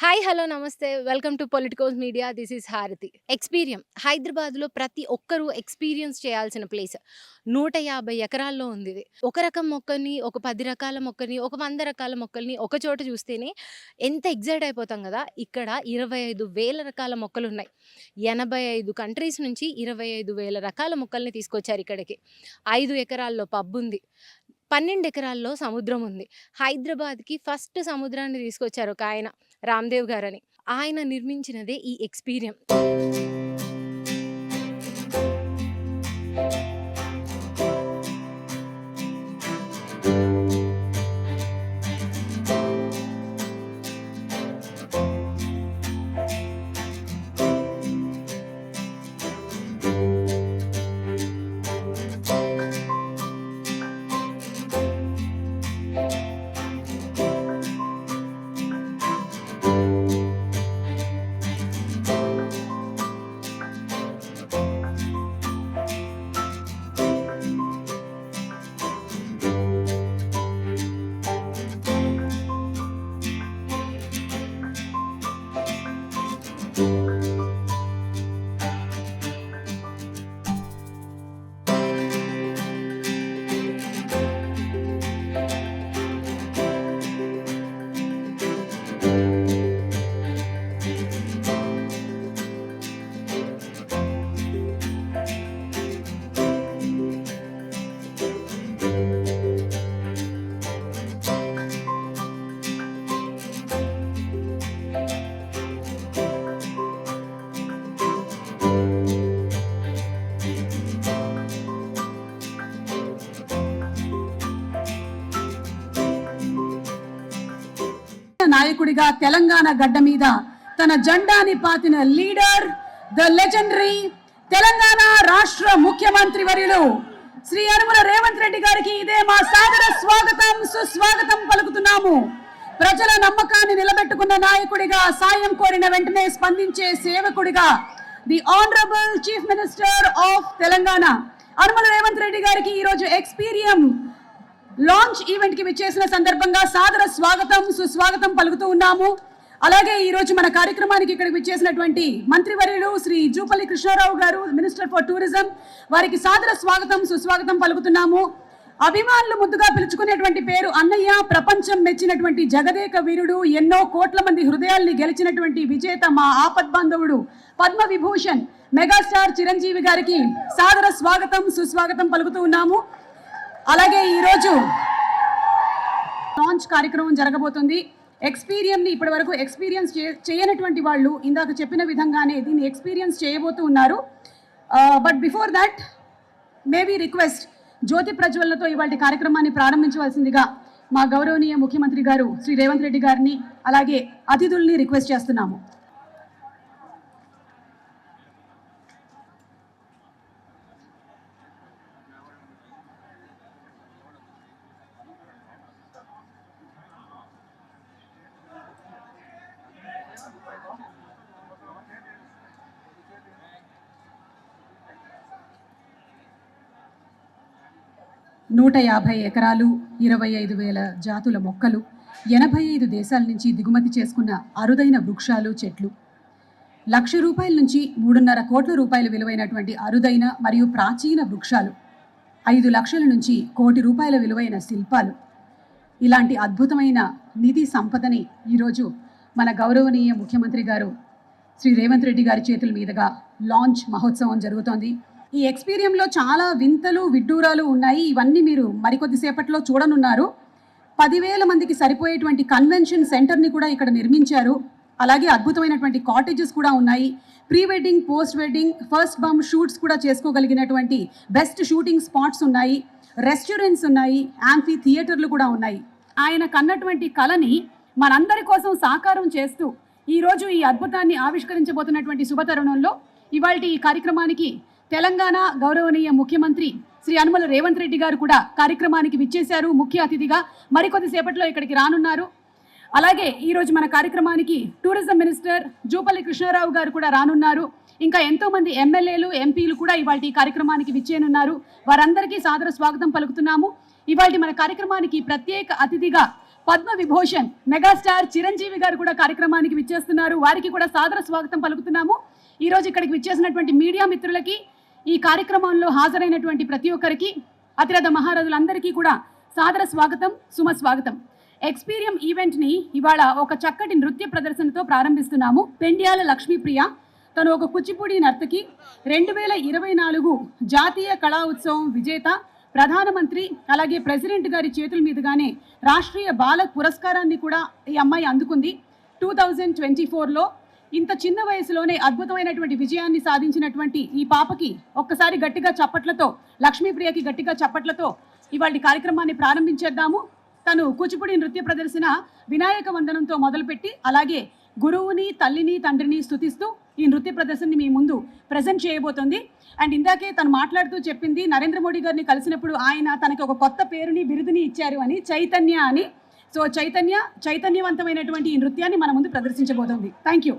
Hi, hello, నమస్తే. Welcome to Politicos media. This is హారతి. ఎక్స్‌పీరియం హైదరాబాద్‌లో ప్రతి ఒక్కరు ఎక్స్‌పీరియన్స్ చేయాల్సిన ప్లేస్. 150 ఎకరాల్లో ఉందిది. ఒక రకం మొక్కని, ఒక 10 రకాల మొక్కని, ఒక 100 రకాల మొక్కల్ని ఒక చోట చూస్తేనే ఎంత ఎక్సైట్ అయిపోతాం గదా! ఇక్కడ 25,000 రకాల మొక్కలున్నాయి. 85 కంట్రీస్ నుంచి 25,000 రకాల మొక్కల్ని తీసుకొచ్చారు ఇక్కడికి. 5 ఎకరాల్లో పబ్బుంది. 12 ఎకరాల్లో సముద్రం ఉంది. హైదరాబాద్‌కి ఫస్ట్ సముద్రాన్ని తీసుకొచ్చారు ఒకాయన, రామ్‌దేవ్ గారని. ఆయన నిర్మించినదే ఈ ఎక్స్‌పీరియం. నాయకుడిగా తెలంగాణ గడ్డ మీద తన జెండాని పాతిన లీడర్, ద లెజెండరీ తెలంగాణ రాష్ట్ర ముఖ్యమంత్రి వర్యులు శ్రీ యనమల రేవంత్ రెడ్డి గారికి ఇదే మా సాదర స్వాగతం, సుస్వాగతం పలుకుతున్నాము. ప్రజల నమ్మకాన్ని నిలబెట్టుకున్న నాయకుడిగా, సాయం కోరిన వెంటనే స్పందించే సేవకుడిగా the honourable chief minister of Telangana Yanamala Revanth Reddy గారికి ఈరోజు ఎక్స్‌పీరియం లాంచ్ ఈవెంట్ కి విచ్చేసిన సందర్భంగా సాదర స్వాగతం, సుస్వాగతం పలుకుతూ ఉన్నాము. అలాగే ఈ రోజు మన కార్యక్రమానికి ఇక్కడికి విచ్చేసినటువంటి మంత్రివర్యులు శ్రీ జూపల్లి కృష్ణారావు గారు, మినిస్టర్ ఫర్ టూరిజం, వారికి సాదర స్వాగతం, సుస్వాగతం పలుకుతున్నాము. అభిమానులు ముద్దుగా పిలుచుకునేటువంటి పేరు అన్నయ్య, ప్రపంచం మెచ్చినటువంటి జగదేక వీరుడు, ఎన్నో కోట్ల మంది హృదయాల్ని గెలిచినటువంటి విజేత, మా ఆపద్బాంధవుడు, పద్మ విభూషణ్ మెగాస్టార్ చిరంజీవి గారికి సాదర స్వాగతం, సుస్వాగతం పలుకుతూ ఉన్నాము. అలాగే ఈరోజు లాంచ్ కార్యక్రమం జరగబోతుంది. ఎక్స్‌పీరియంని ఇప్పటి వరకు ఎక్స్‌పీరియన్స్ చేయనటువంటి వాళ్ళు ఇందాక చెప్పిన విధంగానే దీన్ని ఎక్స్‌పీరియన్స్ చేయబోతూ ఉన్నారు. But before that maybe request జ్యోతి ప్రజ్వలనతో ఇవాళ కార్యక్రమాన్ని ప్రారంభించవలసిందిగా మా గౌరవనీయ ముఖ్యమంత్రి గారు శ్రీ రేవంత్ రెడ్డి గారిని, అలాగే అతిథుల్ని రిక్వెస్ట్ చేస్తున్నాము. నూట 50 ఎకరాలు, 25,000 జాతుల మొక్కలు, 85 దేశాల నుంచి దిగుమతి చేసుకున్న అరుదైన వృక్షాలు, చెట్లు, ₹1,00,000 నుంచి 3.5 కోట్ల రూపాయల విలువైనటువంటి అరుదైన మరియు ప్రాచీన వృక్షాలు, 5 లక్షల నుంచి ₹1 కోటి విలువైన శిల్పాలు, ఇలాంటి అద్భుతమైన నిధి సంపదని ఈరోజు మన గౌరవనీయ ముఖ్యమంత్రి గారు శ్రీ రేవంత్ రెడ్డి గారి చేతుల మీదుగా లాంచ్ మహోత్సవం జరుగుతోంది. ఈ ఎక్స్‌పీరియంలో చాలా వింతలు, విడ్డూరాలు ఉన్నాయి. ఇవన్నీ మీరు మరికొద్దిసేపట్లో చూడనున్నారు. 10,000 మందికి సరిపోయేటువంటి కన్వెన్షన్ సెంటర్ని కూడా ఇక్కడ నిర్మించారు. అలాగే అద్భుతమైనటువంటి కాటేజెస్ కూడా ఉన్నాయి. Pre wedding, post wedding, first బమ్ షూట్స్ కూడా చేసుకోగలిగినటువంటి బెస్ట్ షూటింగ్ స్పాట్స్ ఉన్నాయి. రెస్టారెంట్స్ ఉన్నాయి. యాంఫీ థియేటర్లు కూడా ఉన్నాయి. ఆయన కన్నటువంటి కళని మనందరి కోసం సాకారం చేస్తూ ఈరోజు ఈ అద్భుతాన్ని ఆవిష్కరించబోతున్నటువంటి శుభతరుణంలో ఇవాల్టి ఈ కార్యక్రమానికి తెలంగాణ గౌరవనీయ ముఖ్యమంత్రి శ్రీ యనమల రేవంత్ రెడ్డి గారు కూడా కార్యక్రమానికి విచ్చేశారు. ముఖ్య అతిథిగా మరికొద్దిసేపట్లో ఇక్కడికి రానున్నారు. అలాగే ఈరోజు మన కార్యక్రమానికి టూరిజం మినిస్టర్ జూపల్లి కృష్ణారావు గారు కూడా రానున్నారు. ఇంకా ఎంతోమంది ఎమ్మెల్యేలు, ఎంపీలు కూడా ఇవాళ ఈ కార్యక్రమానికి విచ్చేనున్నారు. వారందరికీ సాదర స్వాగతం పలుకుతున్నాము. ఇవాళ మన కార్యక్రమానికి ప్రత్యేక అతిథిగా పద్మ విభూషణ్ మెగాస్టార్ చిరంజీవి గారు కూడా కార్యక్రమానికి విచ్చేస్తున్నారు. వారికి కూడా సాదర స్వాగతం పలుకుతున్నాము. ఈరోజు ఇక్కడికి విచ్చేసినటువంటి మీడియా మిత్రులకి, ఈ కార్యక్రమంలో హాజరైనటువంటి ప్రతి ఒక్కరికి, అతిరథ మహారాజులందరికీ కూడా సాదర స్వాగతం, సుమస్వాగతం. ఎక్స్పీరియం ఈవెంట్ని ఇవాళ ఒక చక్కటి నృత్య ప్రదర్శనతో ప్రారంభిస్తున్నాము. పెండ్యాల లక్ష్మీప్రియ తను ఒక కూచిపూడి నర్తకి, 2024 జాతీయ కళా ఉత్సవం విజేత, ప్రధానమంత్రి అలాగే ప్రెసిడెంట్ గారి చేతుల మీదుగానే రాష్ట్రీయ బాల పురస్కారాన్ని కూడా ఈ అమ్మాయి అందుకుంది. 2024లో ఇంత చిన్న వయసులోనే అద్భుతమైనటువంటి విజయాన్ని సాధించినటువంటి ఈ పాపకి ఒక్కసారి గట్టిగా చప్పట్లతో, లక్ష్మీప్రియకి గట్టిగా చప్పట్లతో ఇవాళ కార్యక్రమాన్ని ప్రారంభించేద్దాము. తను కూచిపూడి నృత్య ప్రదర్శన వినాయక వందనంతో మొదలుపెట్టి అలాగే గురువుని, తల్లిని, తండ్రిని స్తుతిస్తూ ఈ నృత్య ప్రదర్శనని మీ ముందు ప్రజెంట్ చేయబోతోంది. అండ్ ఇందాకే తను మాట్లాడుతూ చెప్పింది, నరేంద్ర మోడీ గారిని కలిసినప్పుడు ఆయన తనకి ఒక కొత్త పేరుని, బిరుదుని ఇచ్చారు అని, చైతన్య అని. సో చైతన్యవంతమైనటువంటి ఈ నృత్యాన్ని మన ముందు ప్రదర్శించబోతోంది. Thank you.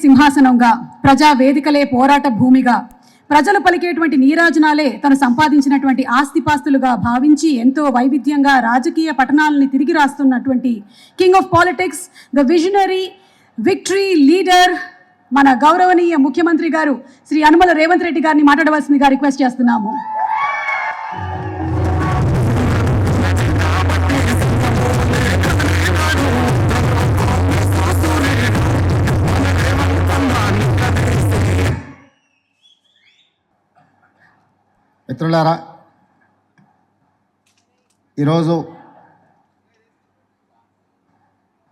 సింహాసనంగా, ప్రజా వేదికలే పోరాట భూమిగా, ప్రజలు పలికేటువంటి నీరాజనాలే తను సంపాదించినటువంటి ఆస్తిపాస్తులుగా భావించి ఎంతో వైవిధ్యంగా రాజకీయ పఠనాలని తిరిగి రాస్తున్నటువంటి king of politics, the visionary, victory leader, మన గౌరవనీయ ముఖ్యమంత్రి గారు శ్రీ యనమల రేవంత్ రెడ్డి గారిని మాట్లాడవలసిందిగా రిక్వెస్ట్ చేస్తున్నాము. మిత్రులారా, ఈరోజు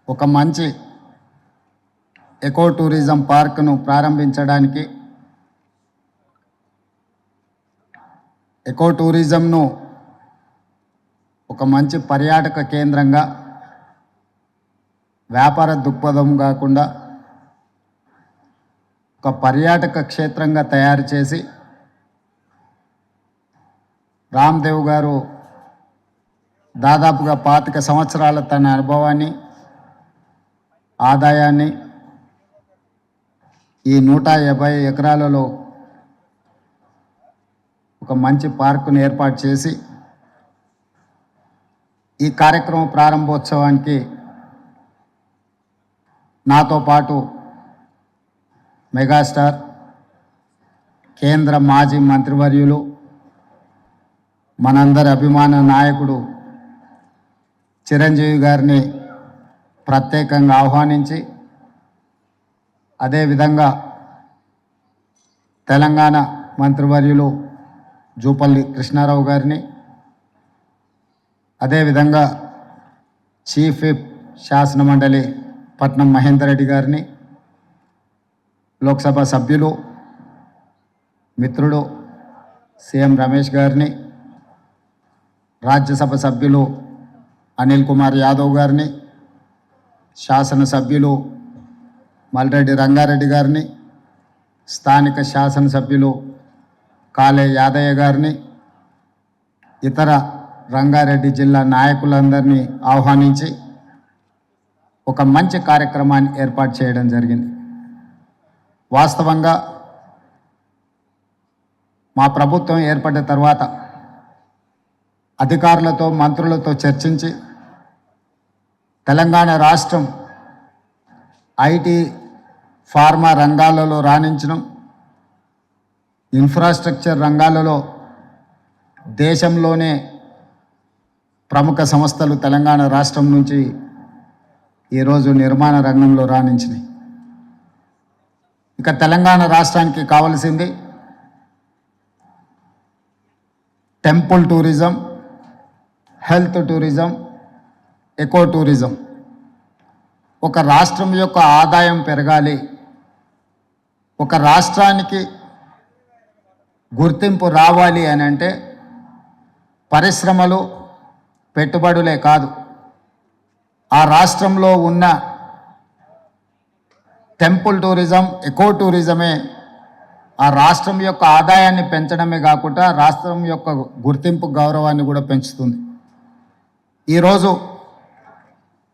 ఒక మంచి ఎకో టూరిజం పార్క్ను ప్రారంభించడానికి, ఎకో టూరిజంను ఒక మంచి పర్యాటక కేంద్రంగా, వ్యాపార దృక్పథం కాకుండా ఒక పర్యాటక క్షేత్రంగా తయారు చేసి, రామ్దేవ్ గారు దాదాపుగా 25 సంవత్సరాల తన అనుభవాన్ని, ఆదాయాన్ని ఈ 150 ఎకరాలలో ఒక మంచి పార్కును ఏర్పాటు చేసి ఈ కార్యక్రమం ప్రారంభోత్సవానికి నాతో పాటు మెగాస్టార్, కేంద్ర మాజీ మంత్రివర్యులు, మనందరి అభిమాన నాయకుడు చిరంజీవి గారిని ప్రత్యేకంగా ఆహ్వానించి, అదేవిధంగా తెలంగాణ మంత్రివర్యులు జూపల్లి కృష్ణారావు గారిని, అదేవిధంగా చీఫ్ విప్ శాసనమండలి పట్నం మహేందర్ రెడ్డి గారిని, లోక్సభ సభ్యులు మిత్రుడు సీఎం రమేష్ గారిని, రాజ్యసభ సభ్యులు అనిల్ కుమార్ యాదవ్ గారిని, శాసనసభ్యులు మల్రెడ్డి రంగారెడ్డి గారిని, స్థానిక శాసనసభ్యులు కాలే యాదయ్య గారిని, ఇతర రంగారెడ్డి జిల్లా నాయకులందరినీ ఆహ్వానించి ఒక మంచి కార్యక్రమాన్ని ఏర్పాటు చేయడం జరిగింది. వాస్తవంగా మా ప్రభుత్వం ఏర్పడ్డ తర్వాత అధికారులతో, మంత్రులతో చర్చించి తెలంగాణ రాష్ట్రం ఐటీ, ఫార్మా రంగాలలో రాణించడం, ఇన్ఫ్రాస్ట్రక్చర్ రంగాలలో దేశంలోనే ప్రముఖ సంస్థలు తెలంగాణ రాష్ట్రం నుంచి ఈరోజు నిర్మాణ రంగంలో రాణించినాయి. ఇక తెలంగాణ రాష్ట్రానికి కావలసింది temple tourism, health tourism, eco tourism. ఒక రాష్ట్రం యొక్క ఆదాయం పెరగాలి, ఒక రాష్ట్రానికి గుర్తింపు రావాలి అని అంటే పరిశ్రమలు, పెట్టుబడులే కాదు, ఆ రాష్ట్రంలో ఉన్న టెంపుల్ టూరిజం, ఎకో టూరిజమే ఆ రాష్ట్రం యొక్క ఆదాయాన్ని పెంచడమే కాకుండా రాష్ట్రం యొక్క గుర్తింపు గౌరవాన్ని కూడా పెంచుతుంది. ఈరోజు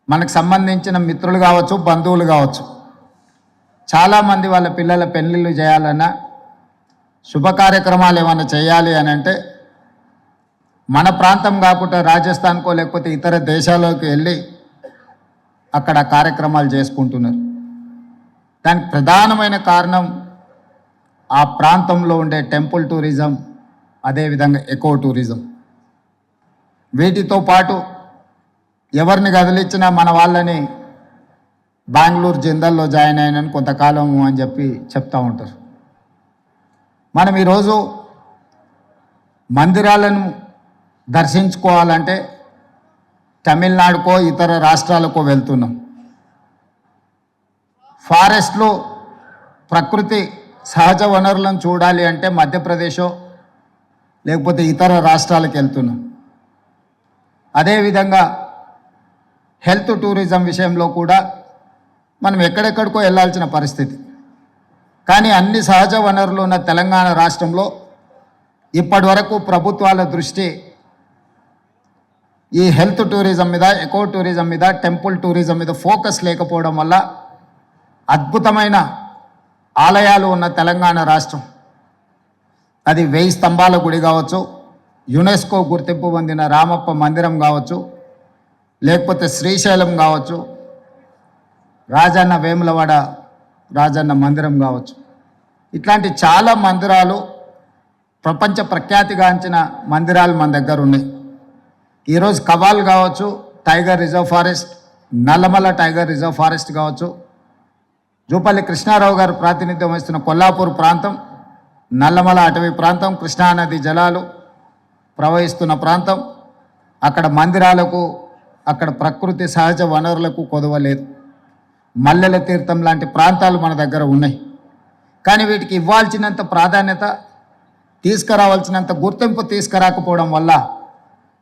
మనకు సంబంధించిన మిత్రులు కావచ్చు, బంధువులు కావచ్చు, చాలామంది వాళ్ళ పిల్లల పెళ్ళిళ్ళు చేయాలన్నా, శుభ కార్యక్రమాలు ఏమైనా చేయాలి అని అంటే మన ప్రాంతం కాకుండా రాజస్థాన్కో లేకపోతే ఇతర దేశాల్లోకి వెళ్ళి అక్కడ కార్యక్రమాలు చేసుకుంటున్నారు. దానికి ప్రధానమైన కారణం ఆ ప్రాంతంలో ఉండే టెంపుల్ టూరిజం, అదేవిధంగా ఎకో టూరిజం. వీటితో పాటు ఎవరిని కదిలించినా మన వాళ్ళని బెంగళూరు జిందల్లో జాయిన్ అయినని కొంతకాలము అని చెప్పి చెప్తూ ఉంటారు. మనం ఈరోజు మందిరాలను దర్శించుకోవాలంటే తమిళనాడుకో ఇతర రాష్ట్రాలకో వెళ్తున్నాం. ఫారెస్ట్లో ప్రకృతి సహజ వనరులను చూడాలి అంటే మధ్యప్రదేశో లేకపోతే ఇతర రాష్ట్రాలకు వెళ్తున్నాం. అదేవిధంగా హెల్త్ టూరిజం విషయంలో కూడా మనం ఎక్కడెక్కడికో వెళ్ళాల్సిన పరిస్థితి. కానీ అన్ని సహజ వనరులు ఉన్న తెలంగాణ రాష్ట్రంలో ఇప్పటి వరకు ప్రభుత్వాల దృష్టి ఈ హెల్త్ టూరిజం మీద, ఎకో టూరిజం మీద, టెంపుల్ టూరిజం మీద ఫోకస్ లేకపోవడం వల్ల అద్భుతమైన ఆలయాలు ఉన్న తెలంగాణ రాష్ట్రం, అది 1000 స్తంభాల గుడి కావచ్చు, యునెస్కో గుర్తింపు పొందిన రామప్ప మందిరం కావచ్చు, లేకపోతే శ్రీశైలం కావచ్చు, రాజన్న వేములవాడ రాజన్న మందిరం కావచ్చు, ఇట్లాంటి చాలా మందిరాలు, ప్రపంచ ప్రఖ్యాతిగాంచిన మందిరాలు మన దగ్గర ఉన్నాయి. ఈరోజు కవాల్ కావచ్చు, tiger reserve forest, Nallamala tiger reserve forest కావచ్చు, జూపల్లి కృష్ణారావు గారు ప్రాతినిధ్యం వహిస్తున్న కొల్లాపూర్ ప్రాంతం, నల్లమల అటవీ ప్రాంతం, కృష్ణానది జలాలు ప్రవహిస్తున్న ప్రాంతం, అక్కడ మందిరాలకు, అక్కడ ప్రకృతి సహజ వనరులకు కొదవలేదు. మల్లెల తీర్థం లాంటి ప్రాంతాలు మన దగ్గర ఉన్నాయి. కానీ వీటికి ఇవ్వాల్సినంత ప్రాధాన్యత, తీసుకురావాల్సినంత గుర్తింపు తీసుకురాకపోవడం వల్ల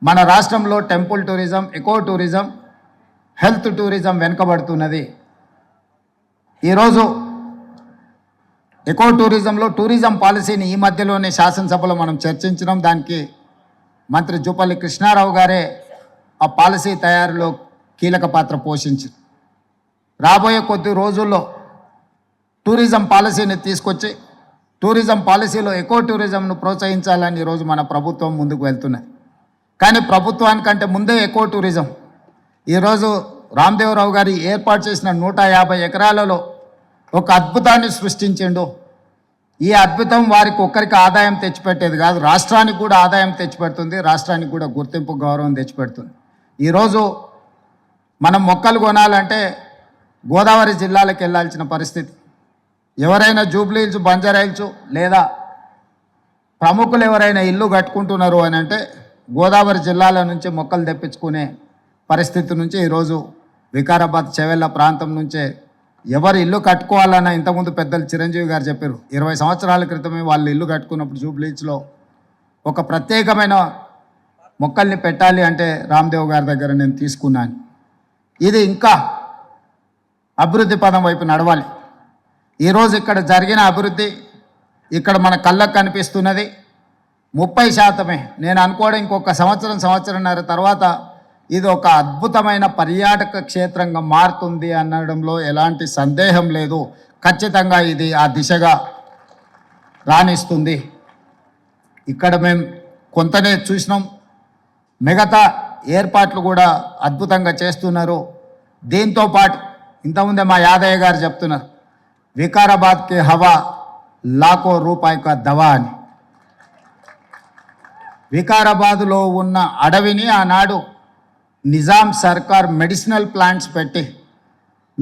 మన రాష్ట్రంలో temple tourism, eco tourism, health tourism వెనుకబడుతున్నది. ఈరోజు ఎకో టూరిజంలో టూరిజం పాలసీని ఈ మధ్యలోనే శాసనసభలో మనం చర్చించడం, దానికి మంత్రి జూపల్లి కృష్ణారావు గారే ఆ పాలసీ తయారీలో కీలక పాత్ర పోషించారు. రాబోయే కొద్ది రోజుల్లో టూరిజం పాలసీని తీసుకొచ్చి టూరిజం పాలసీలో ఎకో టూరిజంను ప్రోత్సహించాలని ఈరోజు మన ప్రభుత్వం ముందుకు వెళ్తున్నది. కానీ ప్రభుత్వానికంటే ముందే ఎకో టూరిజం ఈరోజు రామదేవరావు గారి ఏర్పాటు చేసిన 150 ఎకరాలలో ఒక అద్భుతాన్ని సృష్టించిండు. ఈ అద్భుతం వారికి ఒక్కరికి ఆదాయం తెచ్చిపెట్టేది కాదు, రాష్ట్రానికి కూడా ఆదాయం తెచ్చిపెడుతుంది, రాష్ట్రానికి కూడా గుర్తింపు గౌరవం తెచ్చిపెడుతుంది. ఈరోజు మనం మొక్కలు కొనాలంటే గోదావరి జిల్లాలకు వెళ్ళాల్సిన పరిస్థితి. ఎవరైనా జూబ్లీ హిల్స్, బంజారా హిల్స్ లేదా ప్రముఖులు ఎవరైనా ఇల్లు కట్టుకుంటున్నారు అని అంటే గోదావరి జిల్లాల నుంచి మొక్కలు తెప్పించుకునే పరిస్థితి నుంచి ఈరోజు వికారాబాద్ చెవెళ్ళ ప్రాంతం నుంచే ఎవరు ఇల్లు కట్టుకోవాలన్నా, ఇంతకుముందు పెద్దలు చిరంజీవి గారు చెప్పారు, 20 సంవత్సరాల క్రితమే వాళ్ళు ఇల్లు కట్టుకున్నప్పుడు జూబ్లీ హిల్స్లో ఒక ప్రత్యేకమైన మొక్కల్ని పెట్టాలి అంటే రామ్దేవ్ గారి దగ్గర నేను తీసుకున్నాను. ఇది ఇంకా అభివృద్ధి పదం వైపు నడవాలి. ఈరోజు ఇక్కడ జరిగిన అభివృద్ధి ఇక్కడ మన కళ్ళకు కనిపిస్తున్నది 30%. నేను అనుకోవడం ఇంకొక సంవత్సరంన్నర తర్వాత ఇది ఒక అద్భుతమైన పర్యాటక క్షేత్రంగా మారుతుంది అనడంలో ఎలాంటి సందేహం లేదు. ఖచ్చితంగా ఇది ఆ దిశగా రాణిస్తుంది. ఇక్కడ మేము కొంతనే చూసినాం, మిగతా ఏర్పాట్లు కూడా అద్భుతంగా చేస్తున్నారు. దీంతో పాటు ఇంతకుముందే మా యాదయ్య గారు చెప్తున్నారు, వికారాబాద్కి హవా లాఖో రూపాయి కా దవా అని. వికారాబాద్లో ఉన్న అడవిని ఆనాడు నిజాం సర్కార్ మెడిసినల్ ప్లాంట్స్ పెట్టి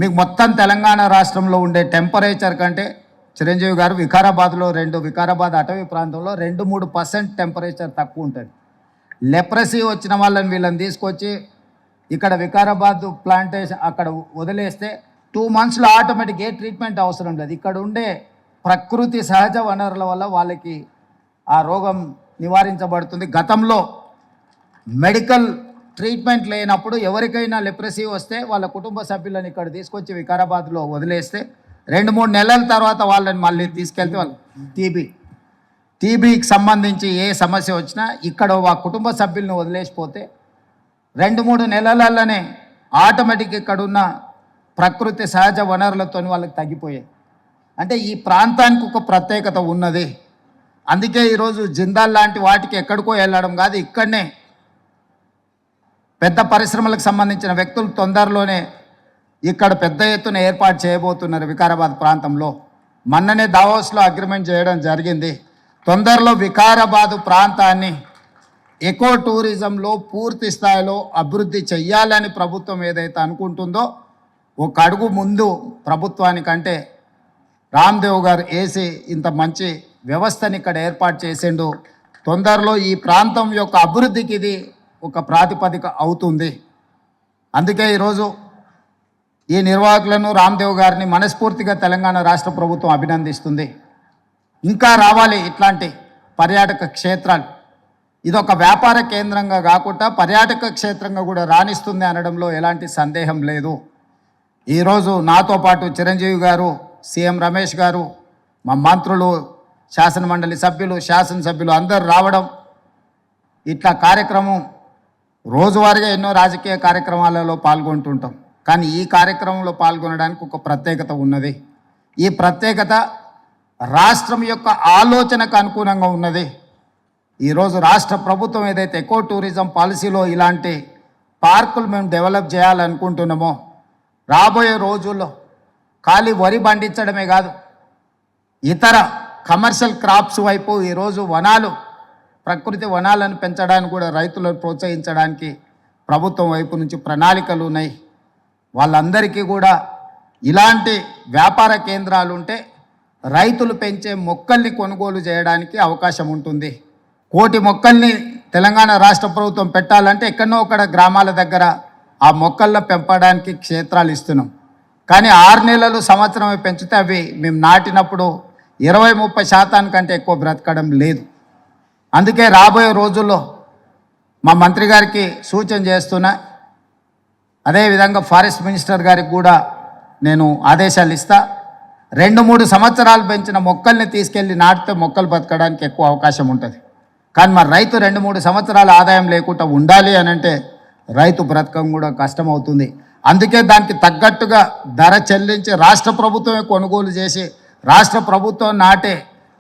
మీకు మొత్తం తెలంగాణ రాష్ట్రంలో ఉండే టెంపరేచర్ కంటే చిరంజీవి గారు వికారాబాద్లో వికారాబాద్ అటవీ ప్రాంతంలో 2-3% టెంపరేచర్ తక్కువ ఉంటుంది. లెప్రసీ వచ్చిన వాళ్ళని వీళ్ళని తీసుకొచ్చి ఇక్కడ వికారాబాద్ ప్లాంటేషన్ అక్కడ వదిలేస్తే 2 monthsలో ఆటోమేటిక్ ఏ ట్రీట్మెంట్ అవసరం లేదు. ఇక్కడ ఉండే ప్రకృతి సహజ వనరుల వల్ల వాళ్ళకి ఆ రోగం నివారించబడుతుంది. గతంలో మెడికల్ ట్రీట్మెంట్ లేనప్పుడు ఎవరికైనా లెప్రసీ వస్తే వాళ్ళ కుటుంబ సభ్యులను ఇక్కడ తీసుకొచ్చి వికారాబాద్లో వదిలేస్తే 2-3 నెలల తర్వాత వాళ్ళని మళ్ళీ తీసుకెళ్తే వాళ్ళు టీబీకి సంబంధించి ఏ సమస్య వచ్చినా ఇక్కడ ఆ కుటుంబ సభ్యులను వదిలేసిపోతే 2-3 నెలలలోనే ఆటోమేటిక్ ఇక్కడున్న ప్రకృతి సహజ వనరులతో వాళ్ళకి తగ్గిపోయాయి. అంటే ఈ ప్రాంతానికి ఒక ప్రత్యేకత ఉన్నది. అందుకే ఈరోజు జిందాల్ లాంటి వాటికి ఎక్కడికో వెళ్ళడం కాదు, ఇక్కడనే పెద్ద పరిశ్రమలకు సంబంధించిన వ్యక్తులు తొందరలోనే ఇక్కడ పెద్ద ఎత్తున ఏర్పాటు చేయబోతున్నారు వికారాబాద్ ప్రాంతంలో. మొన్ననే దావోస్లో అగ్రిమెంట్ చేయడం జరిగింది. తొందరలో వికారాబాద్ ప్రాంతాన్ని ఎకో టూరిజంలో పూర్తి స్థాయిలో అభివృద్ధి చెయ్యాలని ప్రభుత్వం ఏదైతే అనుకుంటుందో ఒక అడుగు ముందు ప్రభుత్వానికంటే రామ్దేవ్ గారు వేసి ఇంత మంచి వ్యవస్థని ఇక్కడ ఏర్పాటు చేసిండు. తొందరలో ఈ ప్రాంతం యొక్క అభివృద్ధికి ఇది ఒక ప్రాతిపదిక అవుతుంది. అందుకే ఈరోజు ఈ నిర్వాహకులను రామ్దేవ్ గారిని మనస్ఫూర్తిగా తెలంగాణ రాష్ట్ర ప్రభుత్వం అభినందిస్తుంది. ఇంకా రావాలి ఇట్లాంటి పర్యాటక క్షేత్రాలు. ఇదొక వ్యాపార కేంద్రంగా కాకుండా పర్యాటక క్షేత్రంగా కూడా రాణిస్తుంది అనడంలో ఎలాంటి సందేహం లేదు. ఈరోజు నాతో పాటు చిరంజీవి గారు, సీఎం రమేష్ గారు, మా మంత్రులు, శాసనమండలి సభ్యులు, శాసనసభ్యులు అందరూ రావడం, ఇట్లా కార్యక్రమం రోజువారీగా ఎన్నో రాజకీయ కార్యక్రమాలలో పాల్గొంటుంటాం. కానీ ఈ కార్యక్రమంలో పాల్గొనడానికి ఒక ప్రత్యేకత ఉన్నది. ఈ ప్రత్యేకత రాష్ట్రం యొక్క ఆలోచనకు అనుగుణంగా ఉన్నది. ఈరోజు రాష్ట్ర ప్రభుత్వం ఏదైతే ఎకో టూరిజం పాలసీలో ఇలాంటి పార్కులు మేము డెవలప్ చేయాలనుకుంటున్నామో రాబోయే రోజుల్లో ఖాళీ వరి పండించడమే కాదు, ఇతర కమర్షియల్ క్రాప్స్ వైపు ఈరోజు వనాలు, ప్రకృతి వనాలను పెంచడానికి కూడా రైతులను ప్రోత్సహించడానికి ప్రభుత్వం వైపు నుంచి ప్రణాళికలు ఉన్నాయి. వాళ్ళందరికీ కూడా ఇలాంటి వ్యాపార కేంద్రాలు ఉంటే రైతులు పెంచే మొక్కల్ని కొనుగోలు చేయడానికి అవకాశం ఉంటుంది. 1,000,000 మొక్కల్ని తెలంగాణ రాష్ట్ర ప్రభుత్వం పెట్టాలంటే ఎక్కడో ఒక గ్రామాల దగ్గర ఆ మొక్కల్లో పెంపడానికి క్షేత్రాలు ఇస్తున్నాం. కానీ 6 నెలలు సంవత్సరమే పెంచితే అవి మేము నాటినప్పుడు 20-30% ఎక్కువ బ్రతకడం లేదు. అందుకే రాబోయే రోజుల్లో మా మంత్రి గారికి సూచన చేస్తున్నా, అదేవిధంగా ఫారెస్ట్ మినిస్టర్ గారికి కూడా నేను ఆదేశాలు ఇస్తా. 2-3 సంవత్సరాలు పెంచిన మొక్కల్ని తీసుకెళ్ళి నాటితే మొక్కలు బతకడానికి ఎక్కువ అవకాశం ఉంటుంది. కానీ మరి రైతు 2-3 సంవత్సరాల ఆదాయం లేకుండా ఉండాలి అని అంటే రైతు బ్రతకం కూడా కష్టమవుతుంది. అందుకే దానికి తగ్గట్టుగా ధర చెల్లించి రాష్ట్ర ప్రభుత్వమే కొనుగోలు చేసి రాష్ట్ర ప్రభుత్వం నాటే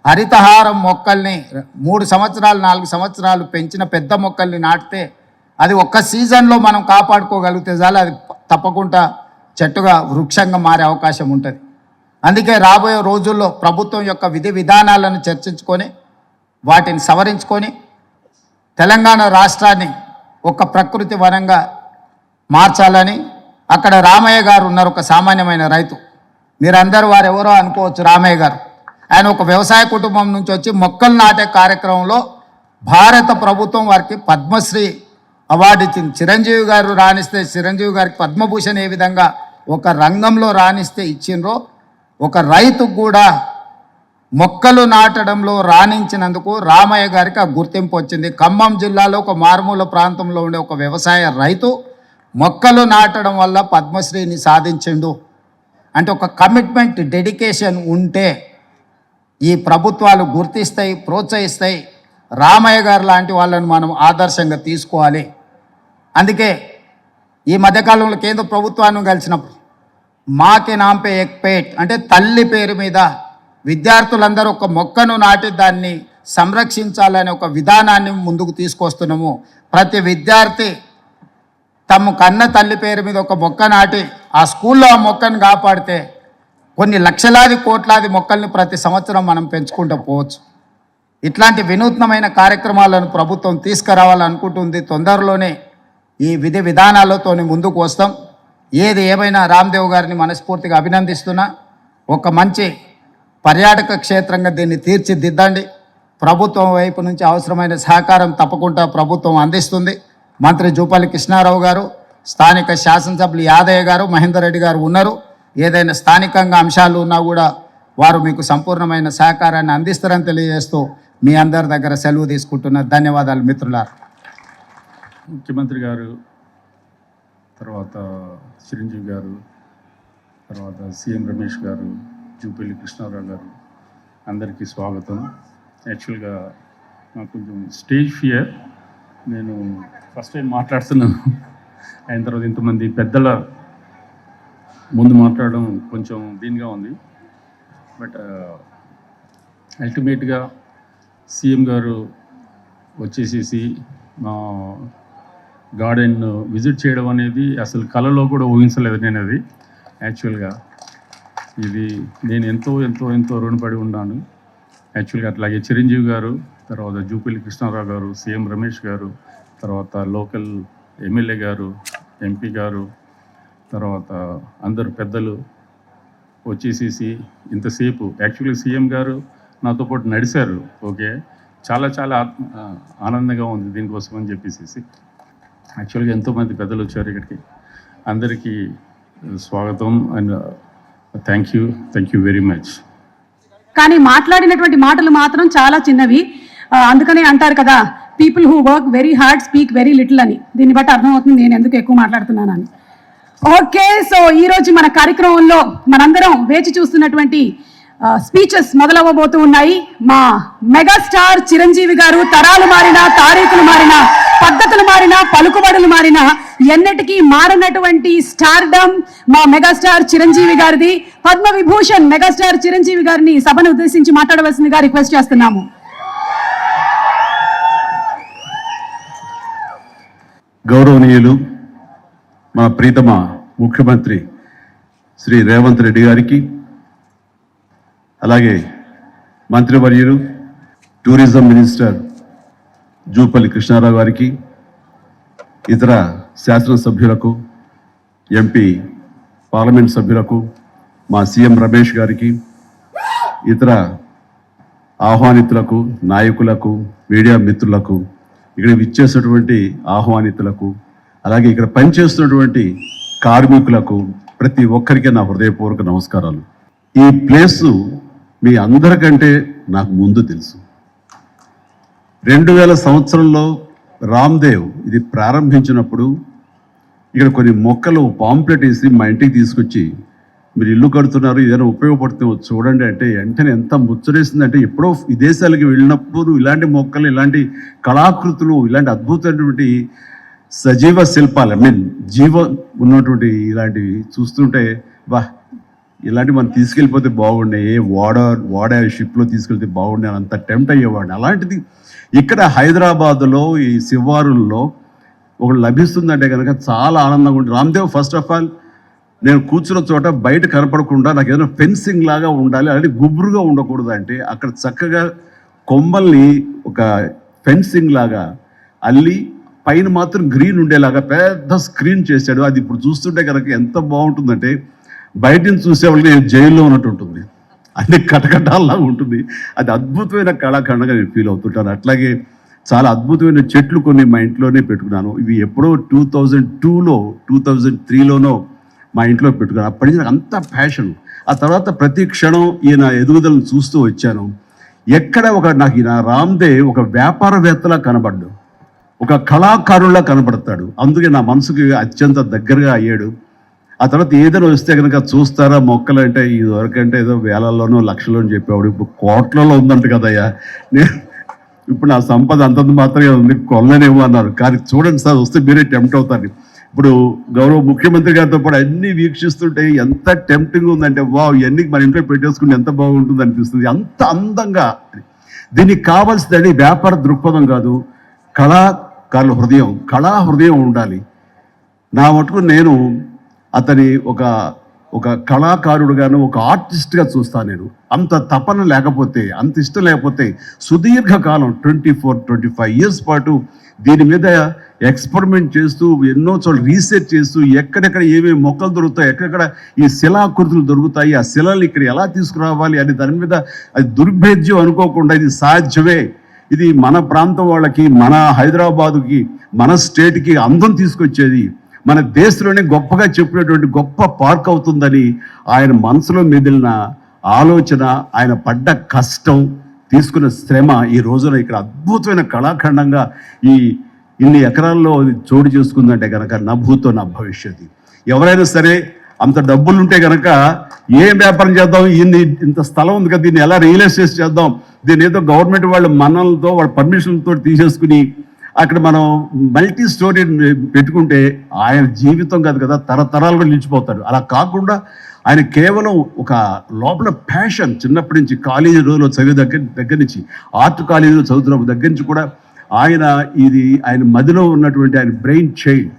హరితహారం మొక్కల్ని 3 సంవత్సరాలు 4 సంవత్సరాలు పెంచిన పెద్ద మొక్కల్ని నాటితే అది ఒక్క సీజన్లో మనం కాపాడుకోగలిగితే చాలు, అది తప్పకుండా చెట్టుగా వృక్షంగా మారే అవకాశం ఉంటుంది. అందుకే రాబోయే రోజుల్లో ప్రభుత్వం యొక్క విధి విధానాలను చర్చించుకొని వాటిని సవరించుకొని తెలంగాణ రాష్ట్రాన్ని ఒక ప్రకృతి వనంగా మార్చాలని. అక్కడ రామయ్య గారు ఉన్నారు, ఒక సామాన్యమైన రైతు. మీరందరూ వారు ఎవరో అనుకోవచ్చు. రామయ్య గారు ఆయన ఒక వ్యవసాయ కుటుంబం నుంచి వచ్చి మొక్కలు నాటే కార్యక్రమంలో భారత ప్రభుత్వం వారికి పద్మశ్రీ అవార్డు ఇచ్చింది. చిరంజీవి గారు రాణిస్తే చిరంజీవి గారికి పద్మభూషణ్ ఏ విధంగా ఒక రంగంలో రాణిస్తే ఇచ్చిండ్రో, ఒక రైతుకు కూడా మొక్కలు నాటడంలో రాణించినందుకు రామయ్య గారికి ఆ గుర్తింపు వచ్చింది. ఖమ్మం జిల్లాలో ఒక మారుమూల ప్రాంతంలో ఉండే ఒక వ్యవసాయ రైతు మొక్కలు నాటడం వల్ల పద్మశ్రీని సాధించిండు. అంటే ఒక కమిట్మెంట్, డెడికేషన్ ఉంటే ఈ ప్రభుత్వాలు గుర్తిస్తాయి, ప్రోత్సహిస్తాయి. రామయ్య గారు లాంటి వాళ్ళని మనం ఆదర్శంగా తీసుకోవాలి. అందుకే ఈ మధ్యకాలంలో కేంద్ర ప్రభుత్వాన్ని కలిసినప్పుడు మాకే నాంపే ఎక్ పేట్ అంటే తల్లి పేరు మీద విద్యార్థులందరూ ఒక మొక్కను నాటి దాన్ని సంరక్షించాలనే ఒక విధానాన్ని ముందుకు తీసుకొస్తున్నాము. ప్రతి విద్యార్థి తమ కన్న తల్లి పేరు మీద ఒక మొక్క నాటి ఆ స్కూల్లో ఆ మొక్కను కాపాడితే కొన్ని లక్షలాది కోట్లాది మొక్కల్ని ప్రతి సంవత్సరం మనం పెంచుకుంటూ పోవచ్చు. ఇట్లాంటి వినూత్నమైన కార్యక్రమాలను ప్రభుత్వం తీసుకురావాలనుకుంటుంది. తొందరలోనే ఈ విధి విధానాలతో ముందుకు వస్తాం. ఏది ఏమైనా రామ్దేవ్ గారిని మనస్ఫూర్తిగా అభినందిస్తున్నా. ఒక మంచి పర్యాటక క్షేత్రంగా దీన్ని తీర్చిదిద్దండి. ప్రభుత్వం వైపు నుంచి అవసరమైన సహకారం తప్పకుండా ప్రభుత్వం అందిస్తుంది. మంత్రి జూపల్లి కృష్ణారావు గారు, స్థానిక శాసనసభ్యులు యాదయ్య గారు, మహేందర్ రెడ్డి గారు ఉన్నారు. ఏదైనా స్థానికంగా అంశాలు ఉన్నా కూడా వారు మీకు సంపూర్ణమైన సహకారాన్ని అందిస్తారని తెలియజేస్తూ మీ అందరి దగ్గర సెలవు తీసుకుంటున్న ధన్యవాదాలు మిత్రులారా. ముఖ్యమంత్రి గారు, తర్వాత చిరంజీవి గారు, తర్వాత సీఎం రమేష్ గారు, జూపల్లి కృష్ణారావు గారు అందరికీ స్వాగతం. యాక్చువల్గా నాకు కొంచెం స్టేజ్ ఫియర్, నేను ఫస్ట్ టైం మాట్లాడుతున్నాను. అయిన తర్వాత ఇంతమంది పెద్దల ముందు మాట్లాడడం కొంచెం దీనిగా ఉంది. బట్ అల్టిమేట్గా సీఎం గారు వచ్చేసేసి మా గార్డెన్ విజిట్ చేయడం అనేది అసలు కళలో కూడా ఊహించలేదు నేను. అది యాక్చువల్గా ఇది నేను ఎంతో ఎంతో ఎంతో రుణపడి ఉన్నాను. యాక్చువల్గా అట్లాగే చిరంజీవి గారు, తర్వాత జూపల్లి కృష్ణారావు గారు, సీఎం రమేష్ గారు, తర్వాత లోకల్ ఎమ్మెల్యే గారు, ఎంపీ గారు, తర్వాత అందరు పెద్దలు వచ్చేసేసి ఇంతసేపు యాక్చువల్గా సీఎం గారు నాతో పాటు నడిచారు. ఓకే, చాలా చాలా ఆనందంగా ఉంది దీనికోసం అని చెప్పేసి. యాక్చువల్గా ఎంతోమంది పెద్దలు వచ్చారు ఇక్కడికి. అందరికీ స్వాగతం and thank you very much. కానీ మాట్లాడినటువంటి మాటలు మాత్రం చాలా చిన్నవి. అందుకనే అంటారు కదా, people who work very hard speak very little అని. దీన్ని బట్టి అర్థమవుతుంది నేను ఎందుకు ఎక్కువ మాట్లాడుతున్నానని. ఓకే, సో ఈరోజు మన కార్యక్రమంలో మనందరం వేచి చూస్తున్నటువంటి స్పీచెస్ మొదలవ్వబోతూ ఉన్నాయి. మా మెగాస్టార్ చిరంజీవి గారు తరాలు మారినా, తారీఖులు మారినా, పద్ధతులు మారినా, పలుకుబడులు మారినా ఎన్నటికీ మారినటువంటి స్టార్డమ్ మా మెగాస్టార్ చిరంజీవి గారిది. పద్మ విభూషణ్ మెగాస్టార్ చిరంజీవి గారిని సభను ఉద్దేశించి మాట్లాడవలసిందిగా రిక్వెస్ట్ చేస్తున్నాము. గౌరవనీయులు మా ప్రీతమ ముఖ్యమంత్రి శ్రీ రేవంత్ రెడ్డి గారికి, అలాగే మంత్రివర్యులు టూరిజం మినిస్టర్ జూపల్లి కృష్ణారావు గారికి, ఇతర శాసనసభ్యులకు, ఎంపీ పార్లమెంట్ సభ్యులకు, మా సీఎం రమేష్ గారికి, ఇతర ఆహ్వానితులకు, నాయకులకు, మీడియా మిత్రులకు, ఇక్కడ విచ్చేసినటువంటి ఆహ్వానితులకు, అలాగే ఇక్కడ పనిచేస్తున్నటువంటి కార్మికులకు, ప్రతి ఒక్కరికి నా హృదయపూర్వక నమస్కారాలు. ఈ ప్లేసు మీ అందరికంటే నాకు ముందు తెలుసు. 2000 సంవత్సరంలో రామ్దేవ్ ఇది ప్రారంభించినప్పుడు ఇక్కడ కొన్ని మొక్కలు పాంప్లెట్ వేసి మా ఇంటికి తీసుకొచ్చి, మీరు ఇల్లు కడుతున్నారు, ఏదైనా ఉపయోగపడుతుంది చూడండి అంటే వెంటనే ఎంత ముచ్చరేసిందంటే, ఎప్పుడో విదేశాలకు వెళ్ళినప్పుడు ఇలాంటి మొక్కలు, ఇలాంటి కళాకృతులు, ఇలాంటి అద్భుతమైనటువంటి సజీవ శిల్పాలు, జీవం ఉన్నటువంటి ఇలాంటివి చూస్తుంటే ఇలాంటివి మనం తీసుకెళ్ళిపోతే బాగుండే, వాడ షిప్లో తీసుకెళ్తే బాగుండే అని అంత టెంప్ట్ అయ్యేవాడిని. అలాంటిది ఇక్కడ హైదరాబాదులో ఈ శివారుల్లో ఒకటి లభిస్తుందంటే కనుక చాలా ఆనందంగా ఉంటుంది. రామ్దేవ్ ఫస్ట్ ఆఫ్ ఆల్ నేను కూర్చున్న చోట బయట కనపడకుండా నాకు ఏదైనా ఫెన్సింగ్ లాగా ఉండాలి, అలాంటి గుబురుగా ఉండకూడదు అంటే అక్కడ చక్కగా కొమ్మల్ని ఒక ఫెన్సింగ్ లాగా అల్లి పైన మాత్రం గ్రీన్ ఉండేలాగా పెద్ద స్క్రీన్ చేశాడు. అది ఇప్పుడు చూస్తుంటే కనుక ఎంత బాగుంటుందంటే బయట నుంచి చూసేవాళ్ళకి నేను జైల్లో ఉన్నట్టు ఉంటుంది, అన్ని కటకటాల్లాగా ఉంటుంది. అది అద్భుతమైన కళాఖండంగా నేను ఫీల్ అవుతుంటాను. అట్లాగే చాలా అద్భుతమైన చెట్లు కొన్ని మా ఇంట్లోనే పెట్టుకున్నాను. ఇవి ఎప్పుడో 2002లో 2003లోనో మా ఇంట్లో పెట్టుకున్నాను. అప్పటి నుంచి నాకు అంత ప్యాషన్. ఆ తర్వాత ప్రతి క్షణం ఈయన ఎదుగుదలను చూస్తూ వచ్చాను. ఎక్కడ నాకు ఈయన రామ్దేవ్ ఒక వ్యాపారవేత్తలా కనబడ్డాడు, ఒక కళాకారుల్లా కనబడతాడు. అందుకే నా మనసుకి అత్యంత దగ్గరగా అయ్యాడు. ఆ తర్వాత ఏదైనా వస్తే కనుక చూస్తారా మొక్కలు అంటే, ఇదివరకంటే ఏదో వేలల్లోనో లక్షల్లోనూ చెప్పేవాడు, ఇప్పుడు కోట్లలో ఉందంట కదయ్యా. నేను ఇప్పుడు నా సంపద అంతంత మాత్రమే ఉంది, కొనలేనేమో అన్నారు. కానీ చూడండి సార్, వస్తే మీరే టెంప్ట్ అవుతారు. ఇప్పుడు గౌరవ ముఖ్యమంత్రి గారితో పాటు అన్ని వీక్షిస్తుంటే ఎంత టెంప్టింగ్ ఉందంటే, వావ్ ఇవన్నీ మన ఇంట్లో పెట్టేసుకుంటే ఎంత బాగుంటుంది అనిపిస్తుంది. అంత అందంగా దీనికి కావాల్సిందని వ్యాపార దృక్పథం కాదు, కళాకారుల హృదయం, కళా హృదయం ఉండాలి. నా మటుకు నేను అతని ఒక కళాకారుడుగాను, ఒక ఆర్టిస్ట్గా చూస్తాను. నేను అంత తపన లేకపోతే, అంత ఇష్టం లేకపోతే సుదీర్ఘకాలం 24-25 ఇయర్స్ పాటు దీని మీద ఎక్స్పెరిమెంట్ చేస్తూ, ఎన్నో చోట్ల రీసెర్చ్ చేస్తూ, ఎక్కడెక్కడ ఏమేమి మొక్కలు దొరుకుతాయి, ఎక్కడెక్కడ ఈ శిలాకృతులు దొరుకుతాయి, ఆ శిలలు ఇక్కడ ఎలా తీసుకురావాలి అని దాని మీద అది దుర్భేద్యం అనుకోకుండా ఇది సాధ్యమే, ఇది మన ప్రాంతం వాళ్ళకి, మన హైదరాబాదుకి, మన స్టేట్కి అందం తీసుకొచ్చేది, మన దేశంలోనే గొప్పగా చెప్పినటువంటి గొప్ప పార్క్ అవుతుందని ఆయన మనసులో మెదిలిన ఆలోచన, ఆయన పడ్డ కష్టం, తీసుకున్న శ్రమ ఈ రోజున ఇక్కడ అద్భుతమైన కళాఖండంగా ఇన్ని ఎకరాల్లో చోటు చేసుకుందంటే కనుక నా భూతో నా భవిష్యత్తు. ఎవరైనా సరే అంత డబ్బులుంటే కనుక ఏం వ్యాపారం చేద్దాం, ఇంత స్థలం ఉంది కదా, దీన్ని ఎలా రియల్ ఎస్టేట్ చేద్దాం, దీన్ని ఏదో గవర్నమెంట్ వాళ్ళ మన్నలతో వాళ్ళ పర్మిషన్తో తీసేసుకుని అక్కడ మనం మల్టీ స్టోరీ పెట్టుకుంటే ఆయన జీవితం కాదు కదా, తరతరాలుగా నిలిచిపోతాడు. అలా కాకుండా ఆయన కేవలం ఒక లోపల ప్యాషన్, చిన్నప్పటి నుంచి కాలేజీ రోజులో చదివే దగ్గర నుంచి, ఆర్ట్ కాలేజీలో చదువుతున్న దగ్గర నుంచి కూడా ఆయన మదిలో ఉన్నటువంటి ఆయన బ్రెయిన్ చైల్డ్.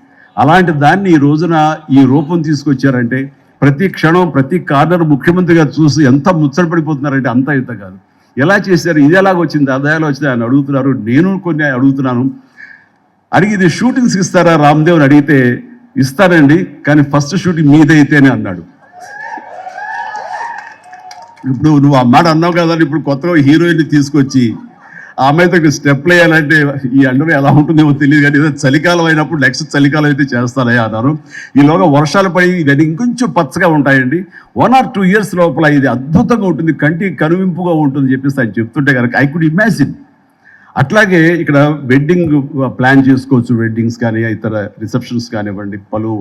అలాంటి దాన్ని ఈ రోజున ఈ రూపం తీసుకొచ్చారంటే ప్రతి క్షణం ప్రతి కార్నర్ ముఖ్యమంత్రిగా చూసి ఎంత ముచ్చటపడిపోతున్నారంటే అంత ఇంత కాదు. ఎలా చేశారు, ఇది ఎలాగొచ్చింది, అది ఎలా వచ్చింది అని అడుగుతున్నారు. నేను కొన్ని అడుగుతున్నాను. అడిగి ఇది షూటింగ్స్కి ఇస్తారా రామ్దేవ్ అని అడిగితే ఇస్తారండి, కానీ ఫస్ట్ షూటింగ్ మీదైతేనే అన్నాడు. ఇప్పుడు నువ్వు ఆ మాట అన్నావు కదా, ఇప్పుడు కొత్తగా హీరోయిన్ని తీసుకొచ్చి ఆ అమ్మాయితో స్టెప్లు వేయాలంటే ఈ అండర్ ఎలా ఉంటుందేమో తెలియదు, కానీ ఏదో చలికాలం అయినప్పుడు నెక్స్ట్ చలికాలం అయితే చేస్తానయ్యా అన్నారు. ఈలోగా వర్షాలు పడి ఇవన్నీ ఇంకొంచెం పచ్చగా ఉంటాయండి. 1 or 2 years లోపల ఇది అద్భుతంగా ఉంటుంది, కంటికి కనువింపుగా ఉంటుంది చెప్పేసి ఆయన చెప్తుంటే కనుక ఐ కుడ్ ఇమాజిన్. అట్లాగే ఇక్కడ వెడ్డింగ్ ప్లాన్ చేసుకోవచ్చు, వెడ్డింగ్స్ కానీ ఇతర రిసెప్షన్స్ కానివ్వండి, పలు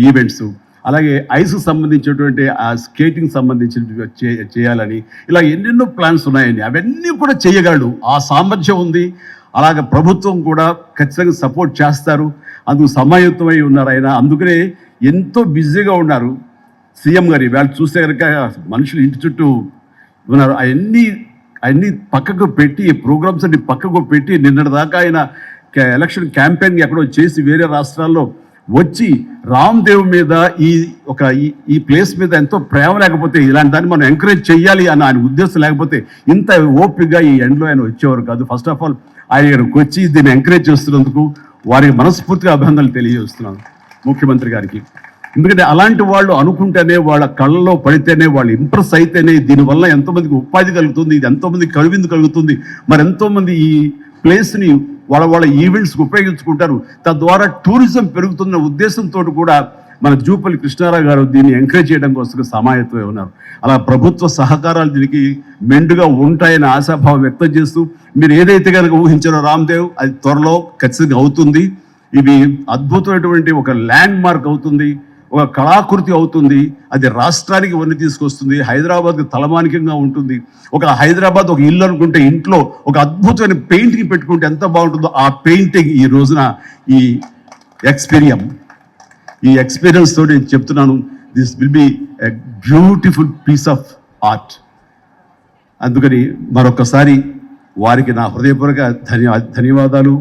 ఈవెంట్స్, అలాగే ఐస్కి సంబంధించినటువంటి ఆ స్కేటింగ్ సంబంధించి చేయాలని ఇలా ఎన్నెన్నో ప్లాన్స్ ఉన్నాయండి. అవన్నీ కూడా చేయగలడు, ఆ సామర్థ్యం ఉంది. అలాగే ప్రభుత్వం కూడా ఖచ్చితంగా సపోర్ట్ చేస్తారు, అందుకు సమాయుత్తమై ఉన్నారు ఆయన. అందుకనే ఎంతో బిజీగా ఉన్నారు సీఎం గారు. ఇవాళ చూస్తే కనుక మనుషులు ఇంటి చుట్టూ ఉన్నారు. అవన్నీ పక్కకు పెట్టి, ప్రోగ్రామ్స్ అన్ని పక్కకు పెట్టి నిన్నటిదాకా ఆయన ఎలక్షన్ క్యాంపెయిన్ ఎక్కడో చేసి వేరే రాష్ట్రాల్లో వచ్చి రామ్దేవ్ మీద ఈ ప్లేస్ మీద ఎంతో ప్రేమ లేకపోతే, ఇలాంటి దాన్ని మనం ఎంకరేజ్ చేయాలి అన్న ఆయన ఉద్దేశం లేకపోతే ఇంత ఓపికగా ఈ ఎండ్లో ఆయన వచ్చేవారు కాదు. ఫస్ట్ ఆఫ్ ఆల్ ఆయన ఇక్కడికి వచ్చి దీన్ని ఎంకరేజ్ చేస్తున్నందుకు వారికి మనస్ఫూర్తిగా అభినందనలు తెలియజేస్తున్నాను ముఖ్యమంత్రి గారికి. ఎందుకంటే అలాంటి వాళ్ళు అనుకుంటేనే, వాళ్ళ కళ్ళలో పడితేనే, వాళ్ళు ఇంప్రెస్ అయితేనే దీనివల్ల ఎంతోమందికి ఉపాధి కలుగుతుంది, ఇది ఎంతోమందికి కనువిందు కలుగుతుంది. మరి ఎంతోమంది ఈ ప్లేస్ని వాళ్ళ ఈవెంట్స్కి ఉపయోగించుకుంటారు, తద్వారా టూరిజం పెరుగుతున్న ఉద్దేశంతో కూడా మన జూపల్లి కృష్ణారావు గారు దీన్ని ఎంకరేజ్ చేయడం కోసం సమాయత్తమై ఉన్నారు. అలా ప్రభుత్వ సహకారాలు దీనికి మెండుగా ఉంటాయని ఆశాభావం వ్యక్తం చేస్తూ, మీరు ఏదైతే కనుక ఊహించారో రామ్దేవ్ అది త్వరలో ఖచ్చితంగా అవుతుంది. ఇవి అద్భుతమైనటువంటి ఒక ల్యాండ్ మార్క్ అవుతుంది, ఒక కళాకృతి అవుతుంది. అది రాష్ట్రానికి వన్నీ తీసుకొస్తుంది, హైదరాబాద్కి తలమానికంగా ఉంటుంది. ఒక హైదరాబాద్ ఒక ఇల్లు అనుకుంటే ఇంట్లో ఒక అద్భుతమైన పెయింటింగ్ పెట్టుకుంటే ఎంత బాగుంటుందో ఆ పెయింటింగ్ ఈ రోజున ఈ ఎక్స్పీరియన్స్ తోటి నేను చెప్తున్నాను, this will be a beautiful piece of art. అందుకని మరొకసారి వారికి నా హృదయపూర్వక ధన్యవాదాలు,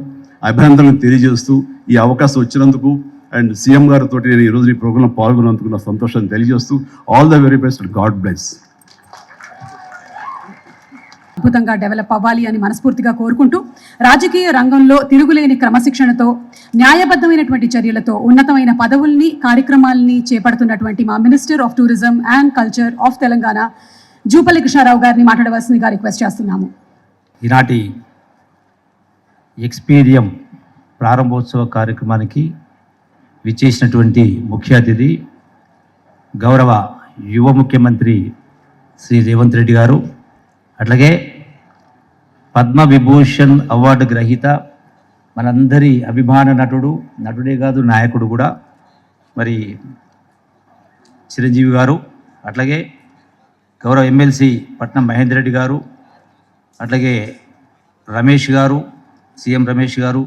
అభినందనలు తెలియజేస్తూ ఈ అవకాశం వచ్చినందుకు అండ్ సీఎం గారితో నేను ఈరోజు ఈ ప్రోగ్రాంలో పాల్గొన్నందుకు నా సంతోషాన్ని తెలియజేస్తూ all the very best, God bless. అద్భుతంగా డెవలప్ అవ్వాలి అని మనస్ఫూర్తిగా కోరుకుంటూ, రాజకీయ రంగంలో తిరుగులేని క్రమశిక్షణతో, న్యాయబద్ధమైనటువంటి చర్యలతో ఉన్నతమైన పదవుల్ని, కార్యక్రమాలని చేపడుతున్నటువంటి మా minister of tourism and culture of Telangana Jupalli Krishna Rao గారిని మాట్లాడవలసిందిగా రిక్వెస్ట్ చేస్తున్నాము. ఈనాటి ఎక్స్పీరియం ప్రారంభోత్సవ కార్యక్రమానికి విచ్చేసినటువంటి ముఖ్య అతిథి గౌరవ యువ ముఖ్యమంత్రి శ్రీ రేవంత్ రెడ్డి గారు, అట్లాగే పద్మవిభూషణ్ అవార్డు గ్రహీత మనందరి అభిమాన నటుడే కాదు నాయకుడు కూడా మరి చిరంజీవి గారు, అట్లాగే గౌరవ ఎమ్మెల్సీ పట్నం మహేందర్ రెడ్డి గారు, అట్లాగే రమేష్ గారు, సీఎం రమేష్ గారు,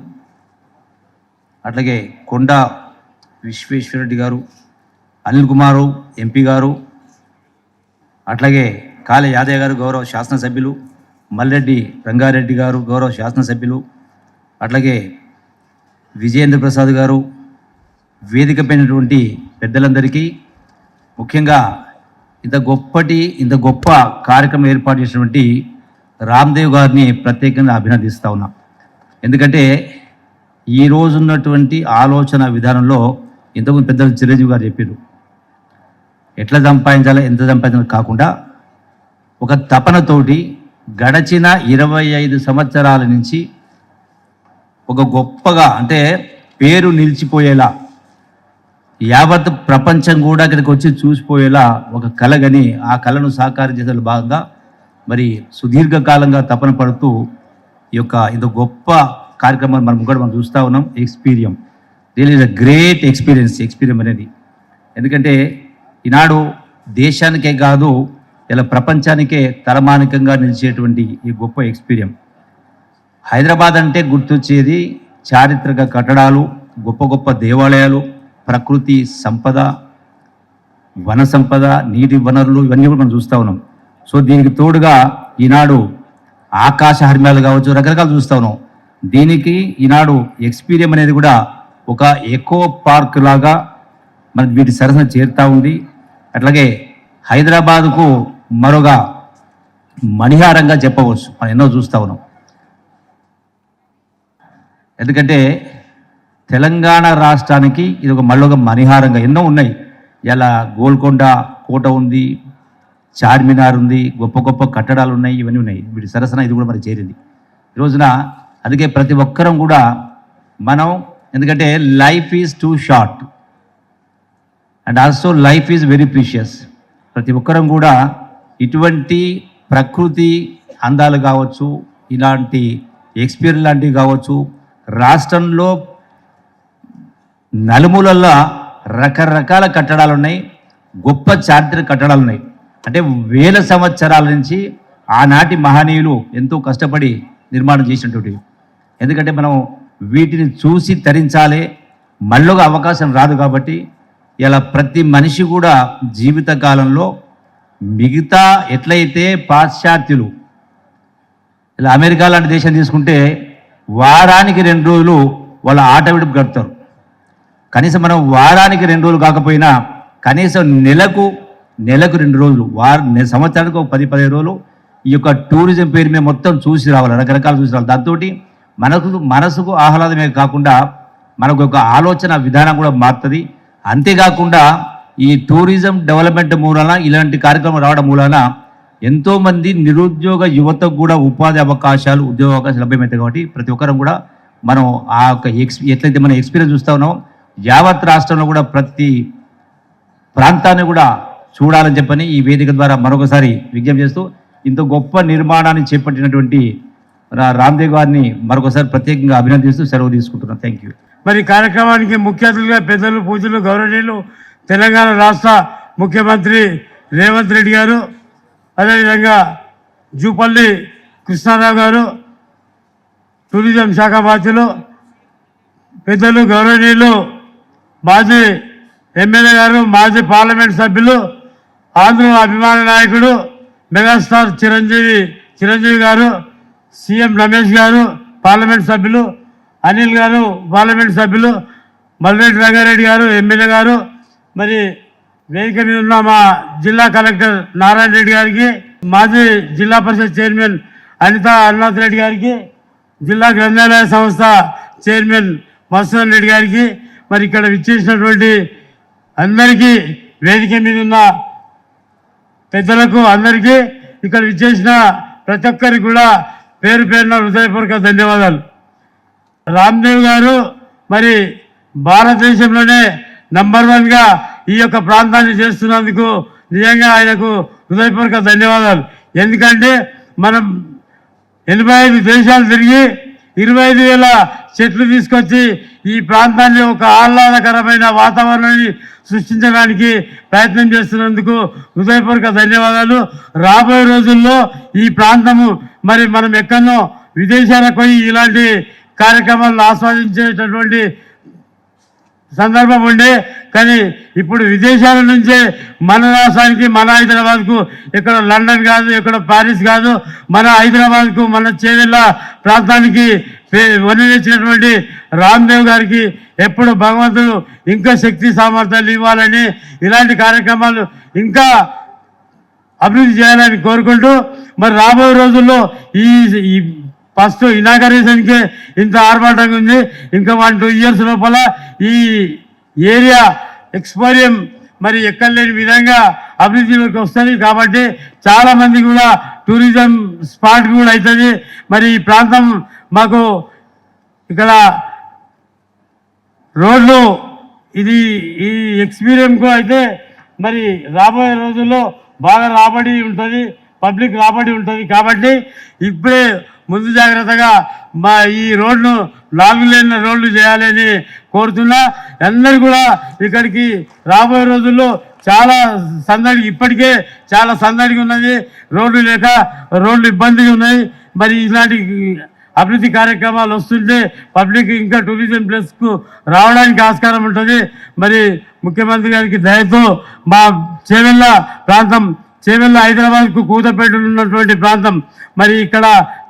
అట్లాగే కొండా విశ్వేశ్వరరెడ్డి గారు, అనిల్ కుమారు ఎంపీ గారు, అట్లాగే కాళే యాదయ్య గారు గౌరవ శాసనసభ్యులు, మల్లెడ్డి రంగారెడ్డి గారు గౌరవ శాసనసభ్యులు, అట్లాగే విజయేంద్ర ప్రసాద్ గారు, వేదిక పైనటువంటి పెద్దలందరికీ, ముఖ్యంగా ఇంత గొప్ప కార్యక్రమం ఏర్పాటు చేసినటువంటి రామ్దేవ్ గారిని ప్రత్యేకంగా అభినందిస్తూ ఉన్నాం. ఎందుకంటే ఈ రోజున్నటువంటి ఆలోచన విధానంలో ఇంతకుముందు పెద్దలు చిరంజీవి గారు చెప్పారు, ఎట్లా సంపాదించాలో ఎంత సంపాదించాలో కాకుండా ఒక తపనతోటి గడచిన 25 సంవత్సరాల నుంచి ఒక గొప్పగా, అంటే పేరు నిలిచిపోయేలా, యావత్ ప్రపంచం కూడా ఇక్కడికి వచ్చి చూసిపోయేలా ఒక కళగని ఆ కళను సాకారం చేసే భాగంగా మరి సుదీర్ఘకాలంగా తపన పడుతూ ఈ యొక్క ఇంత గొప్ప కార్యక్రమాన్ని మనం చూస్తూ ఉన్నాం. Experium real is a great Experium అనేది. ఎందుకంటే ఈనాడు దేశానికే కాదు ఇలా ప్రపంచానికే తలమానికంగా నిలిచేటువంటి ఈ గొప్ప ఎక్స్పీరియన్స్. హైదరాబాద్ అంటే గుర్తొచ్చేది చారిత్రక కట్టడాలు, గొప్ప గొప్ప దేవాలయాలు, ప్రకృతి సంపద, వన సంపద, నీటి వనరులు, ఇవన్నీ కూడా మనం చూస్తూ ఉన్నాం. సో దీనికి తోడుగా ఈనాడు ఆకాశ హర్మ్యాలు కావచ్చు, రకరకాలు చూస్తూ ఉన్నాం. దీనికి ఈనాడు ఎక్స్పీరియన్స్ అనేది కూడా ఒక ఎకో పార్క్ లాగా మనకి వీటి సరసన చేరుతూ ఉంది. అట్లాగే హైదరాబాదుకు మరొక మణిహారంగా చెప్పవచ్చు. మనం ఎన్నో చూస్తూ ఉన్నాం. ఎందుకంటే తెలంగాణ రాష్ట్రానికి ఇది ఒక మళ్ళొక మణిహారంగా ఎన్నో ఉన్నాయి. ఇలా గోల్కొండ కోట ఉంది, చార్మినార్ ఉంది, గొప్ప గొప్ప కట్టడాలు ఉన్నాయి, ఇవన్నీ ఉన్నాయి. వీటి సరసన ఇది కూడా మరి చేరింది ఈ రోజున. అందుకే ప్రతి ఒక్కరం కూడా మనం, ఎందుకంటే life is two short and also life is very precious. ప్రతి ఒక్కరం కూడా ఇటువంటి ప్రకృతి అందాలు కావచ్చు, ఇలాంటి ఎక్స్పీరియన్స్ లాంటివి కావచ్చు, రాష్ట్రంలో నలుమూలల్లో రకరకాల కట్టడాలు ఉన్నాయి, గొప్ప చారిత్రక కట్టడాలు ఉన్నాయి. అంటే వేల సంవత్సరాల నుంచి ఆనాటి మహనీయులు ఎంతో కష్టపడి నిర్మాణం చేసినటువంటివి. ఎందుకంటే మనం వీటిని చూసి తరించాలి, మళ్ళొక అవకాశం రాదు. కాబట్టి ఇలా ప్రతి మనిషి కూడా జీవితకాలంలో మిగతా ఎట్లయితే పాశ్చాత్యులు, ఇలా అమెరికా లాంటి దేశం తీసుకుంటే వారానికి 2 రోజులు వాళ్ళ ఆట విడుపు గడుపుతారు. కనీసం మనం వారానికి 2 రోజులు కాకపోయినా కనీసం నెలకు 2 రోజులు, సంవత్సరానికి ఒక 10-15 రోజులు ఈ యొక్క టూరిజం పేరు మీద మొత్తం చూసి రావాలి, రకరకాలు చూసి రావాలి. దాంతో మనసుకు ఆహ్లాదమే కాకుండా మనకు ఒక ఆలోచన విధానం కూడా మారుతుంది. అంతేకాకుండా ఈ టూరిజం డెవలప్మెంట్ మూలాన, ఇలాంటి కార్యక్రమం రావడం మూలాన ఎంతోమంది నిరుద్యోగ యువతకు కూడా ఉపాధి అవకాశాలు, ఉద్యోగ అవకాశాలు లభ్యమవుతాయి. కాబట్టి ప్రతి ఒక్కరం కూడా మనం ఆ యొక్క ఎట్లయితే మనం ఎక్స్పీరియన్స్ చూస్తూ ఉన్నామో యావత్ రాష్ట్రంలో కూడా ప్రతి ప్రాంతాన్ని కూడా చూడాలని చెప్పని ఈ వేదిక ద్వారా మరొకసారి విజ్ఞప్తి చేస్తూ, ఇంత గొప్ప నిర్మాణాన్ని చేపట్టినటువంటి రామ్దేవ్ గారిని మరొకసారి ప్రత్యేకంగా అభినందిస్తూ సెలవు తీసుకుంటున్నాను. Thank you. మరి కార్యక్రమానికి ముఖ్య అతిథులుగా పెద్దలు, పూజలు, గౌరవనీయులు తెలంగాణ రాష్ట్ర ముఖ్యమంత్రి రేవంత్ రెడ్డి గారు, అదేవిధంగా జూపల్లి కృష్ణారావు గారు, టూరిజం శాఖ బాధ్యులు పెద్దలు, గౌరవనీయులు మాజీ ఎమ్మెల్యే గారు, మాజీ పార్లమెంట్ సభ్యులు, ఆంధ్ర అభిమాన నాయకుడు మెగాస్టార్ చిరంజీవి గారు, సీఎం రమేష్ గారు పార్లమెంట్ సభ్యులు, అనిల్ గారు పార్లమెంట్ సభ్యులు, మల్రెడ్డి రంగారెడ్డి గారు ఎమ్మెల్యే గారు, మరి వేదిక మీద ఉన్న మా జిల్లా కలెక్టర్ నారాయణ రెడ్డి గారికి, మాజీ జిల్లా పరిషత్ చైర్మన్ అనితా అరుణాథ్ రెడ్డి గారికి, జిల్లా గ్రంథాలయ సంస్థ చైర్మన్ మధుసూదన్ రెడ్డి గారికి, మరి ఇక్కడ విచ్చేసినటువంటి అందరికీ, వేదిక మీద ఉన్న పెద్దలకు అందరికీ, ఇక్కడ విచ్చేసిన ప్రతి ఒక్కరికి కూడా పేరు పేరున హృదయపూర్వక ధన్యవాదాలు. రామ్దేవ్ గారు మరి భారతదేశంలోనే నంబర్ 1గా ఈ యొక్క ప్రాంతాన్ని చేస్తున్నందుకు నిజంగా ఆయనకు హృదయపూర్వక ధన్యవాదాలు. ఎందుకంటే మనం 85 దేశాలు తిరిగి 25,000 చెట్లు తీసుకొచ్చి ఈ ప్రాంతాన్ని ఒక ఆహ్లాదకరమైన వాతావరణాన్ని సృష్టించడానికి ప్రయత్నం చేస్తున్నందుకు హృదయపూర్వక ధన్యవాదాలు. రాబోయే రోజుల్లో ఈ ప్రాంతము మరి మనం ఎక్కడో విదేశాలకు పోయి ఇలాంటి కార్యక్రమాలను ఆస్వాదించేటటువంటి సందర్భం ఉండే, కానీ ఇప్పుడు విదేశాల నుంచే మన రాష్ట్రానికి, మన హైదరాబాద్కు, ఇక్కడ లండన్ కాదు, ఇక్కడ ప్యారిస్ కాదు, మన హైదరాబాద్కు, మన చేవెళ్ళ ప్రాంతానికి వనరించినటువంటి రామ్దేవ్ గారికి ఎప్పుడు భగవంతుడు ఇంకా శక్తి సామర్థ్యాలు ఇవ్వాలని, ఇలాంటి కార్యక్రమాలు ఇంకా అభివృద్ధి చేయాలని కోరుకుంటూ, మరి రాబోయే రోజుల్లో ఈ ఫస్ట్ ఇనాగరేషన్కే ఇంత ఆర్భాటంగా ఉంది. ఇంకా 1-2 ఇయర్స్ లోపల ఈ ఏరియా ఎక్స్పోరియం మరి ఎక్కలేని విధంగా అభివృద్ధిలోకి వస్తుంది. కాబట్టి చాలామంది కూడా టూరిజం స్పాట్ కూడా అవుతుంది. మరి ఈ ప్రాంతం మాకు ఇక్కడ రోడ్లు ఇది ఈ ఎక్స్పీరియన్స్కు అయితే మరి రాబోయే రోజుల్లో బాగా రాబడి ఉంటుంది, పబ్లిక్ రాబడి ఉంటుంది. కాబట్టి ఇప్పుడే ముందు జాగ్రత్తగా మా ఈ రోడ్ను 4 లేన్ల రోడ్లు చేయాలని కోరుతున్నా. అందరూ కూడా ఇక్కడికి రాబోయే రోజుల్లో చాలా సందడి, ఇప్పటికే చాలా సందడిగా ఉన్నది. రోడ్లు లేక రోడ్లు ఇబ్బందిగా ఉన్నాయి. మరి ఇలాంటి అభివృద్ధి కార్యక్రమాలు వస్తుంటే పబ్లిక్ ఇంకా టూరిజం ప్లేస్కు రావడానికి ఆస్కారం ఉంటుంది. మరి ముఖ్యమంత్రి గారికి దయతో మా చేవెళ్ళ ప్రాంతం, చేవెళ్ళ హైదరాబాద్కు కూతపేటలో ఉన్నటువంటి ప్రాంతం, మరి ఇక్కడ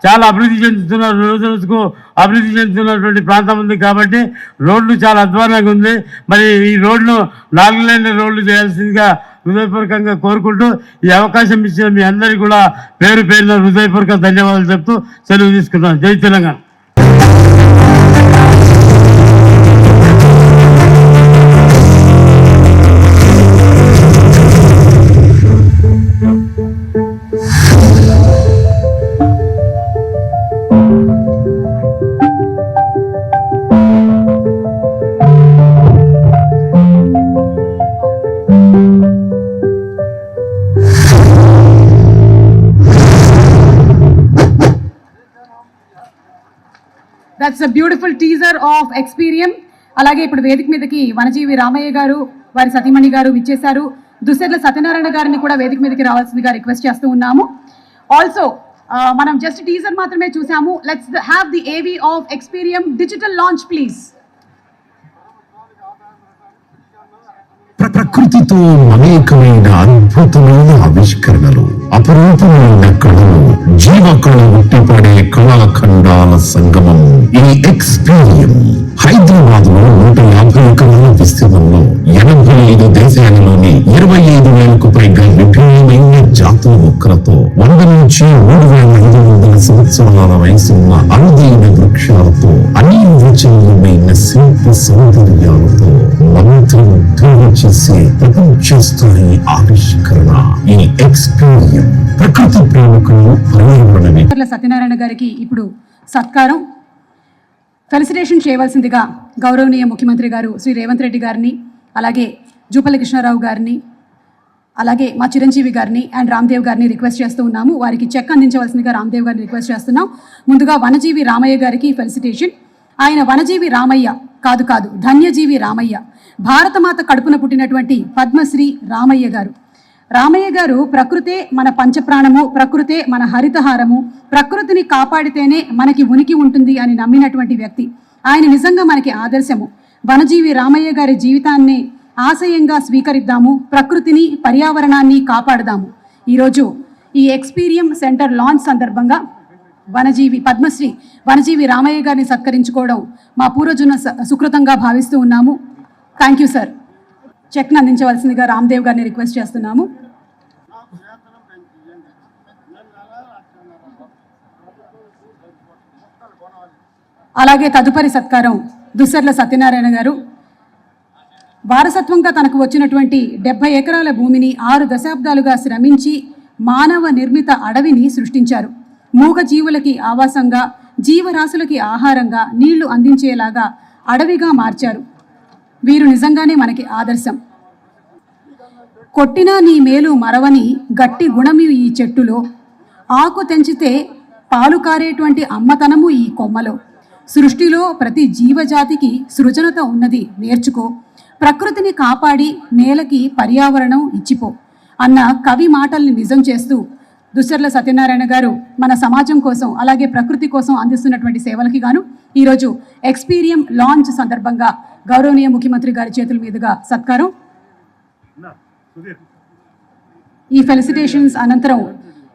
చాలా అభివృద్ధి చెందుతున్న, రోజు రోజుకు అభివృద్ధి చెందుతున్నటువంటి ప్రాంతం ఉంది కాబట్టి రోడ్లు చాలా అధ్వానంగా ఉంది. మరి ఈ రోడ్లు 4 లేన్ల రోడ్లు చేయాల్సిందిగా హృదయపూర్వకంగా కోరుకుంటూ ఈ అవకాశం ఇచ్చిన మీ అందరికీ కూడా పేరు పేరున హృదయపూర్వక ధన్యవాదాలు చెప్తూ సెలవు తీసుకున్నాను. జై Telangana. That's a beautiful teaser of Experium. అలాగే ఇప్పుడు వేదిక మీదకి వనజీవి రామయ్య గారు, వారి సతీమణి గారు విచ్చేశారు. దుస్సెర్ల సత్యనారాయణ గారిని కూడా వేదిక మీదకి రావాల్సిందిగా రిక్వెస్ట్ చేస్తూ ఉన్నాము. ఆల్సో మనం జస్ట్ టీజర్ మాత్రమే చూసాము. లెట్స్ హ్యావ్ ది ఏవి of Experium digital launch please. ప్రకృతితో అనేకమైన అద్భుతమైన ఆవిష్కరణలు, అపరూపమైన కళలు, జీవకళ ఉట్టిపడే కళాఖండాల సంగమం ఈ ఎక్స్పీరియం. హైదరాబాద్ లో 150 ఎకరాల విస్తీర్ణంలో 85 దేశాలలోని 25,000కు పైగా విభిన్నమైన జాతుల మొక్కలతో 100 నుంచి 3,500 సంవత్సరాల వయసున్న అరుదైన వృక్షాలతో అనిర్వచనీయమైన శిల్ప సౌందర్యాలతో మంత్రముగ్ధులు చేసే ప్రపంచ స్థాయి ఆవిష్కరణ ఈ ఎక్స్పీరియం. ప్రకృతి ప్రేమికులు, పర్యావరణమే. సత్యనారాయణ గారికి ఇప్పుడు సత్కారం. ఫెలిసిటేషన్ చేయవలసిందిగా గౌరవనీయ ముఖ్యమంత్రి గారు శ్రీ రేవంత్ రెడ్డి గారిని, అలాగే జూపల్లి కృష్ణారావు గారిని, అలాగే మా చిరంజీవి గారిని అండ్ రామ్దేవ్ గారిని రిక్వెస్ట్ చేస్తూ ఉన్నాము. వారికి చెక్ అందించవలసిందిగా రామ్దేవ్ గారిని రిక్వెస్ట్ చేస్తున్నాం. ముందుగా వనజీవి రామయ్య గారికి ఫెలిసిటేషన్. ఆయన వనజీవి రామయ్య కాదు, ధన్యజీవి రామయ్య. భారతమాత కడుపున పుట్టినటువంటి పద్మశ్రీ రామయ్య గారు. రామయ్య గారు ప్రకృతే మన పంచప్రాణము, ప్రకృతే మన హరితహారము, ప్రకృతిని కాపాడితేనే మనకి ఉనికి ఉంటుంది అని నమ్మినటువంటి వ్యక్తి. ఆయన నిజంగా మనకి ఆదర్శము. వనజీవి రామయ్య గారి జీవితాన్ని ఆశయంగా స్వీకరిద్దాము, ప్రకృతిని, పర్యావరణాన్ని కాపాడదాము. ఈరోజు ఈ ఎక్స్పీరియం సెంటర్ లాంచ్ సందర్భంగా పద్మశ్రీ వనజీవి రామయ్య గారిని సత్కరించుకోవడం మా పూర్వజున సుకృతంగా భావిస్తూ ఉన్నాము. Thank you sir. చెక్ను అందించవలసిందిగా రామ్దేవ్ గారిని రిక్వెస్ట్ చేస్తున్నాము. అలాగే తదుపరి సత్కారం దుస్సెర్ల సత్యనారాయణ గారు. వారసత్వంగా తనకు వచ్చినటువంటి 70 ఎకరాల భూమిని 6 దశాబ్దాలుగా శ్రమించి మానవ నిర్మిత అడవిని సృష్టించారు. మూగ జీవులకి ఆవాసంగా, జీవరాశులకి ఆహారంగా, నీళ్లు అందించేలాగా అడవిగా మార్చారు. వీరు నిజంగానే మనకి ఆదర్శం. కొట్టినా నీ మేలు మరవని గట్టి గుణము ఈ చెట్టులో, ఆకు తెంచితే పాలు కారేటువంటి అమ్మతనము ఈ కొమ్మలో, సృష్టిలో ప్రతి జీవజాతికి సృజనత ఉన్నది నేర్చుకో, ప్రకృతిని కాపాడి నేలకి పర్యావరణం ఇచ్చిపో అన్న కవి మాటల్ని నిజం చేస్తూ దుస్సెర్ల సత్యనారాయణ గారు మన సమాజం కోసం, అలాగే ప్రకృతి కోసం అందిస్తున్నటువంటి సేవలకి గాను ఈరోజు ఎక్స్పీరియం లాంచ్ సందర్భంగా గౌరవనీయ ముఖ్యమంత్రి గారి చేతుల మీదుగా సత్కారం. ఈ ఫెలిసిటేషన్స్ అనంతరం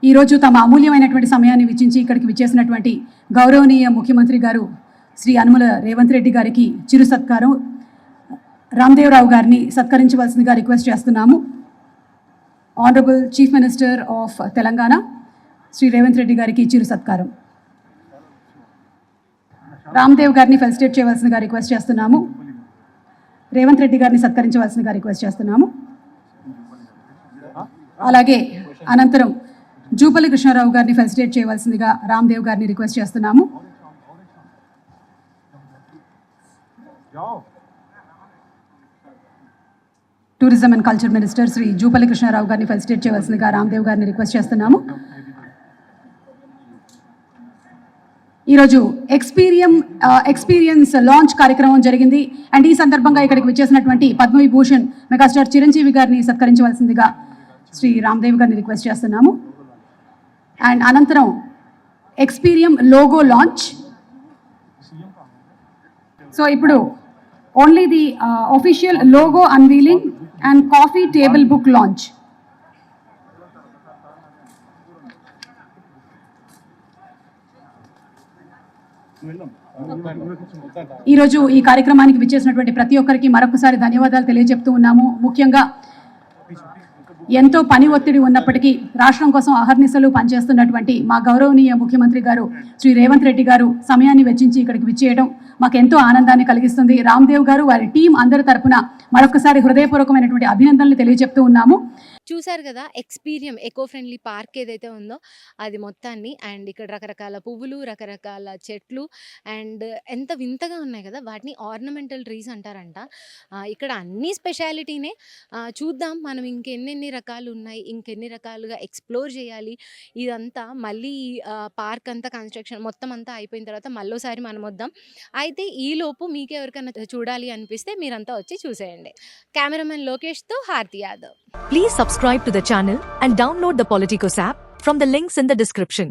ఈరోజు తమ అమూల్యమైనటువంటి సమయాన్ని వెచ్చించి ఇక్కడికి విచ్చేసినటువంటి గౌరవనీయ ముఖ్యమంత్రి గారు శ్రీ యనమల రేవంత్ రెడ్డి గారికి చిరు సత్కారం. రామ్దేవ్ గారిని సత్కరించవలసిందిగా రిక్వెస్ట్ చేస్తున్నాము. Honourable chief minister of Telangana Shri Revanth Reddy గారికి చిరు సత్కారం. రామ్దేవ్ గారిని ఫెలిసిటేట్ చేయవలసిందిగా రిక్వెస్ట్ చేస్తున్నాము. రేవంత్ రెడ్డి గారిని సత్కరించవలసిందిగా రిక్వెస్ట్ చేస్తున్నాము. అలాగే అనంతరం జూపల్లి కృష్ణారావు గారిని ఫెలిసిటేట్ చేయవలసిందిగా రామ్దేవ్ గారిని రిక్వెస్ట్ చేస్తున్నాము. Tourism and culture minister Shri Jupalli Krishna Rao గారిని ఫెలిసిటేట్ చేయవలసిందిగా రామ్దేవ్ గారిని రిక్వెస్ట్ చేస్తున్నాము. ఈరోజు ఎక్స్పీరియన్స్ లాంచ్ కార్యక్రమం జరిగింది. అండ్ ఈ సందర్భంగా ఇక్కడికి విచ్చేసినటువంటి పద్మవిభూషణ్ మెగాస్టార్ చిరంజీవి గారిని సత్కరించవలసిందిగా శ్రీ రామ్దేవ్ గారిని రిక్వెస్ట్ చేస్తున్నాము. అండ్ అనంతరం ఎక్స్పీరియం లోగో లాంచ్. సో ఇప్పుడు only the official logo unveiling and coffee table book launch. ఈరోజు ఈ కార్యక్రమానికి విచ్చేసినటువంటి ప్రతి ఒక్కరికి మరొకసారి ధన్యవాదాలు తెలియజెప్తూ ఉన్నాము. ముఖ్యంగా ఎంతో పని ఒత్తిడి ఉన్నప్పటికీ రాష్ట్రం కోసం అహర్నిశలు పనిచేస్తున్నటువంటి మా గౌరవనీయ ముఖ్యమంత్రి గారు శ్రీ రేవంత్ రెడ్డి గారు సమయాన్ని వెచ్చించి ఇక్కడికి విచ్చేయడం మాకు ఎంతో ఆనందాన్ని కలిగిస్తుంది. రామ్దేవ్ గారు వారి టీం అందరి తరపున మరొకసారి హృదయపూర్వకమైనటువంటి అభినందనలు తెలియజెప్తూ ఉన్నాము. చూసారు కదా ఎక్స్పీరియం ఎకో ఫ్రెండ్లీ పార్క్ ఏదైతే ఉందో అది మొత్తాన్ని. అండ్ ఇక్కడ రకరకాల పువ్వులు, రకరకాల చెట్లు అండ్ ఎంత వింతగా ఉన్నాయి కదా, వాటిని ఆర్నమెంటల్ ట్రీస్ అంటారంట. ఇక్కడ అన్ని స్పెషాలిటీనే. చూద్దాం మనం ఇంకెన్ని రకాలు ఉన్నాయి, ఇంకెన్ని రకాలుగా ఎక్స్ప్లోర్ చేయాలి. ఇదంతా మళ్ళీ పార్క్ అంతా కన్స్ట్రక్షన్ మొత్తం అంతా అయిపోయిన తర్వాత మళ్ళీసారి మనం వద్దాం. అయితే ఈలోపు మీకు ఎవరికైనా చూడాలి అనిపిస్తే మీరంతా వచ్చి చూసేయండి. కెమెరామెన్ లోకేష్తో హారతి Yadav. Please subscribe to the channel and download the Politicos app from the links in the description.